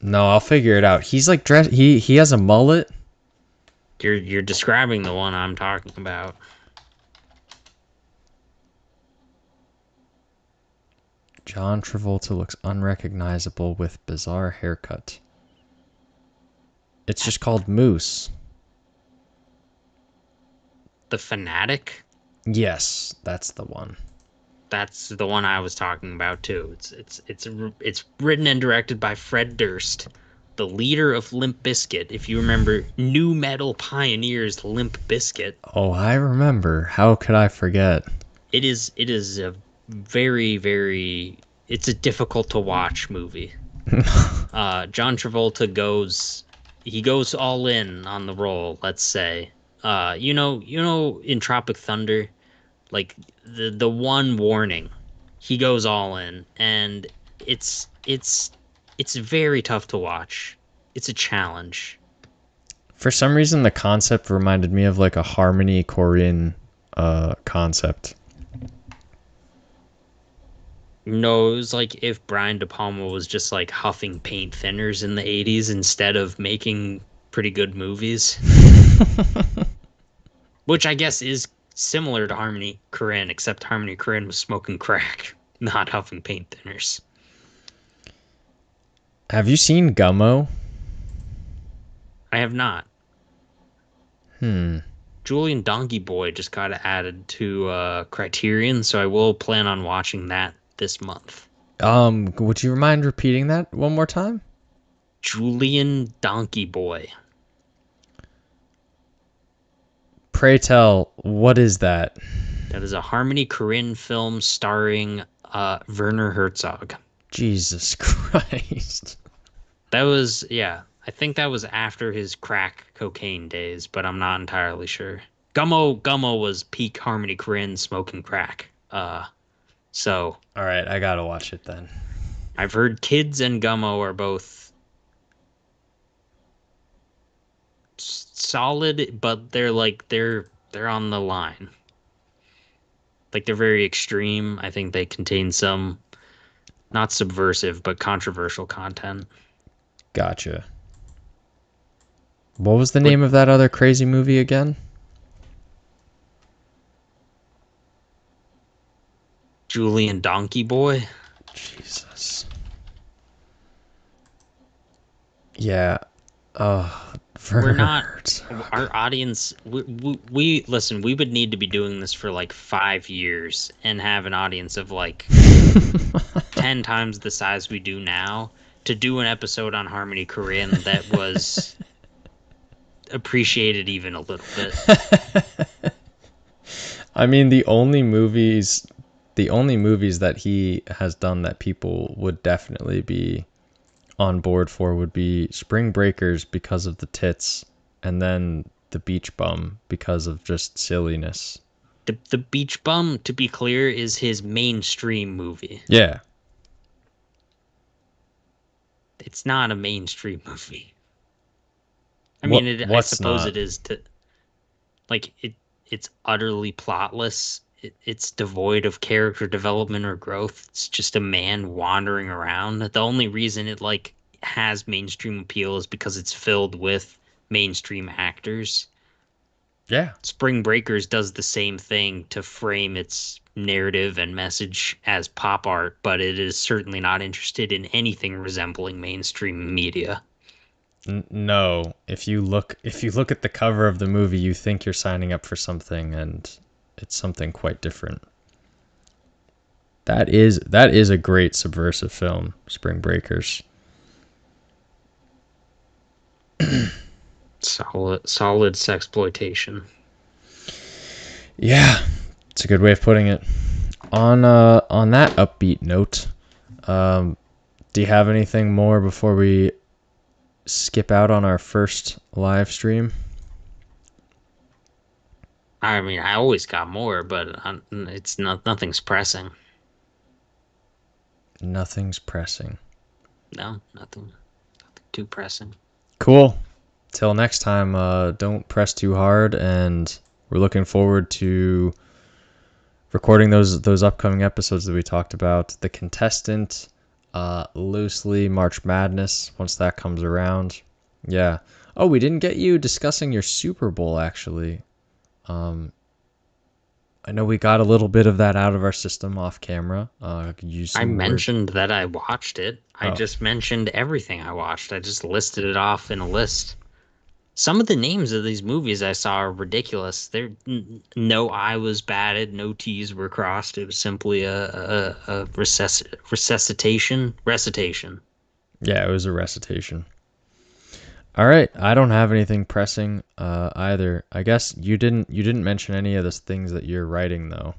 No, I'll figure it out. He's like dressed. He has a mullet. You're describing the one I'm talking about. John Travolta looks unrecognizable with bizarre haircut. It's just called Moose. The Fanatic? Yes, that's the one. That's the one I was talking about too. It's written and directed by Fred Durst, the leader of Limp Bizkit. If you remember, nu metal pioneers Limp Bizkit. Oh, I remember. How could I forget? It is a very, very. It's a difficult to watch movie. John Travolta goes all in on the role. Let's say, you know, in Tropic Thunder, like the one warning, he goes all in, and it's very tough to watch. It's a challenge. For some reason, the concept reminded me of like a Harmony Korine concept. No, it was like if Brian De Palma was just like huffing paint thinners in the 80s instead of making pretty good movies. Which I guess is similar to Harmony Korine, except Harmony Korine was smoking crack, not huffing paint thinners. Have you seen Gummo? I have not. Hmm. Julian Donkey Boy just got added to Criterion, so I will plan on watching that this month. Would you mind repeating that one more time? Julian Donkey Boy. Pray tell, what is that? That is a Harmony Korine film starring Werner Herzog. Jesus Christ. That was, yeah, I think that was after his crack cocaine days, but I'm not entirely sure. Gummo was peak Harmony Korine smoking crack. So All right, I gotta watch it then. I've heard Kids and Gummo are both solid, but they're on the line. Like they're very extreme. I think they contain some not subversive but controversial content. Gotcha. What was the What name of that other crazy movie again? Julian Donkey Boy? Jesus. Yeah. Oh, We're not Herzog. our audience we listen, we would need to be doing this for like 5 years and have an audience of like 10 times the size we do now to do an episode on Harmony Korine that was appreciated even a little bit. I mean, the only movies that he has done that people would definitely be on board for would be Spring Breakers because of the tits, and then The Beach Bum because of just silliness. The Beach Bum, to be clear, is his mainstream movie. Yeah. It's not a mainstream movie. I mean, I What's suppose not? it is to like it's utterly plotless. It's devoid of character development or growth. It's just a man wandering around. The only reason it like has mainstream appeal is because it's filled with mainstream actors. Yeah. Spring Breakers does the same thing to frame its narrative and message as pop art, but it is certainly not interested in anything resembling mainstream media. No. If you look at the cover of the movie, you think you're signing up for something and it's something quite different. That is a great subversive film, Spring Breakers. Solid sexploitation. Yeah. It's a good way of putting it. On that upbeat note, um do you have anything more before we skip out on our first live stream? I mean, I always got more, but it's not nothing's pressing. Nothing's pressing. No, nothing too pressing. Cool. Till next time, don't press too hard, and we're looking forward to recording those upcoming episodes that we talked about. The contestant, loosely March Madness once that comes around. Yeah. Oh, we didn't get you discussing your Super Bowl actually. Um, I know we got a little bit of that out of our system off camera. Use I some words. mentioned that I watched it. I Oh, just mentioned everything I watched. I just listed it off in a list. Some of the names of these movies I saw are ridiculous. No I was batted, no T's were crossed. It was simply a recitation. yeah, it was a recitation. All right, I don't have anything pressing either. I guess you didn't mention any of the things that you're writing though.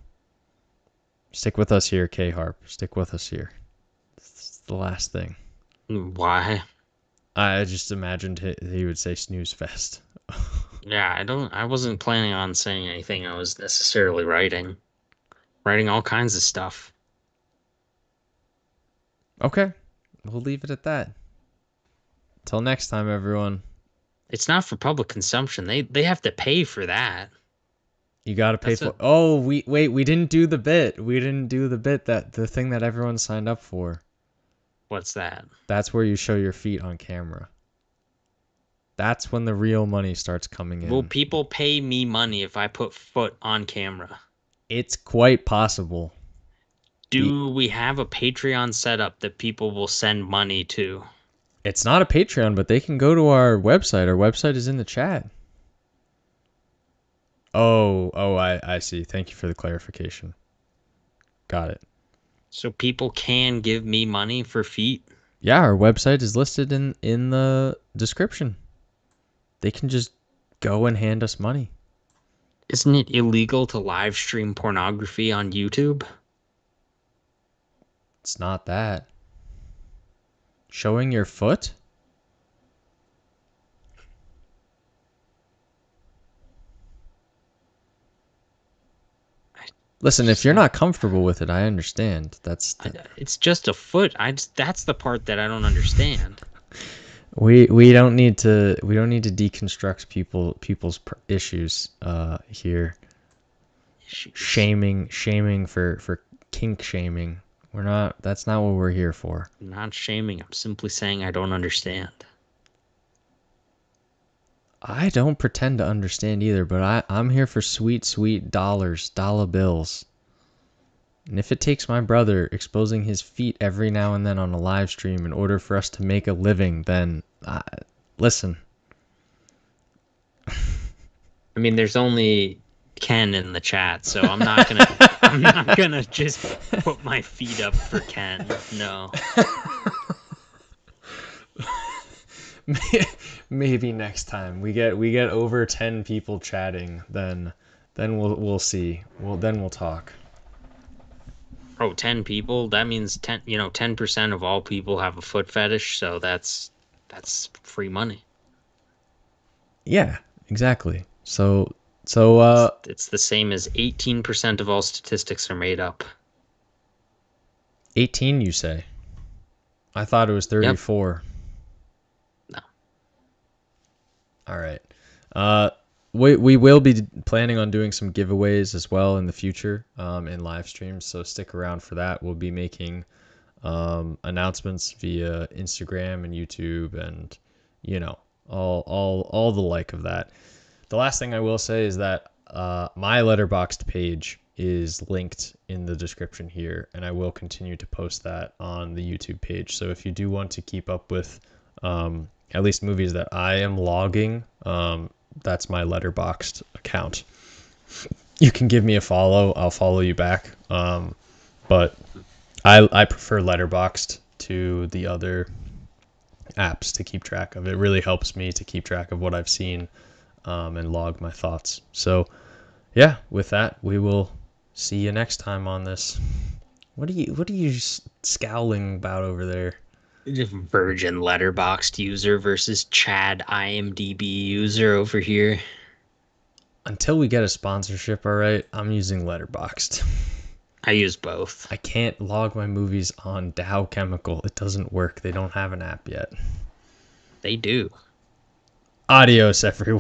Stick with us here, K Harp. Stick with us here. It's the last thing. Why? I just imagined he would say snooze fest. Yeah, I wasn't planning on saying anything I was necessarily writing. Writing all kinds of stuff. Okay, we'll leave it at that. Till next time, everyone. It's not for public consumption. They have to pay for that. You gotta pay That's for. a Oh, we didn't do the bit. We didn't do the bit that the thing that everyone signed up for. what's that? That's where you show your feet on camera. That's when the real money starts coming Will in. people pay me money if I put foot on camera? It's quite possible. The Do we have a Patreon setup that people will send money to? It's not a Patreon, but they can go to our website. Our website is in the chat. Oh, I see. Thank you for the clarification. Got it. So people can give me money for feet? Yeah, our website is listed in the description. They can just go and hand us money. Isn't it illegal to live stream pornography on YouTube? It's not that. Showing your foot? Listen, if you're not comfortable with it, I understand. It's just a foot. That's the part that I don't understand. We don't need to deconstruct people's issues here. Shaming for kink shaming. That's not what we're here for. I'm not shaming. I'm simply saying I don't understand. I don't pretend to understand either, but I'm here for sweet, sweet dollar bills. And if it takes my brother exposing his feet every now and then on a live stream in order for us to make a living, then listen. I mean, there's only Ken in the chat, so I'm not gonna just put my feet up for Ken. No. Maybe next time we get over 10 people chatting, then we'll see. Then we'll talk. Oh, 10 people? That means 10% of all people have a foot fetish, so that's free money. Yeah, exactly. So it's the same as 18% of all statistics are made up. 18, you say? I thought it was 34. Yep. No. All right. We will be planning on doing some giveaways as well in the future in live streams, so stick around for that. We'll be making announcements via Instagram and YouTube and all the like of that. The last thing I will say is that my Letterboxd page is linked in the description here, and I will continue to post that on the YouTube page. So if you do want to keep up with at least movies that I am logging, that's my Letterboxd account. You can give me a follow. I'll follow you back. But I prefer Letterboxd to the other apps to keep track of. It really helps me to keep track of what I've seen and log my thoughts. So yeah, with that, we will see you next time on this. What are you scowling about over there? Virgin Letterboxd user versus Chad IMDb user over here. Until we get a sponsorship, all right, I'm using Letterboxd. I use both. I can't log my movies on Dow Chemical. It doesn't work. They don't have an app yet. They do. Adios, everyone.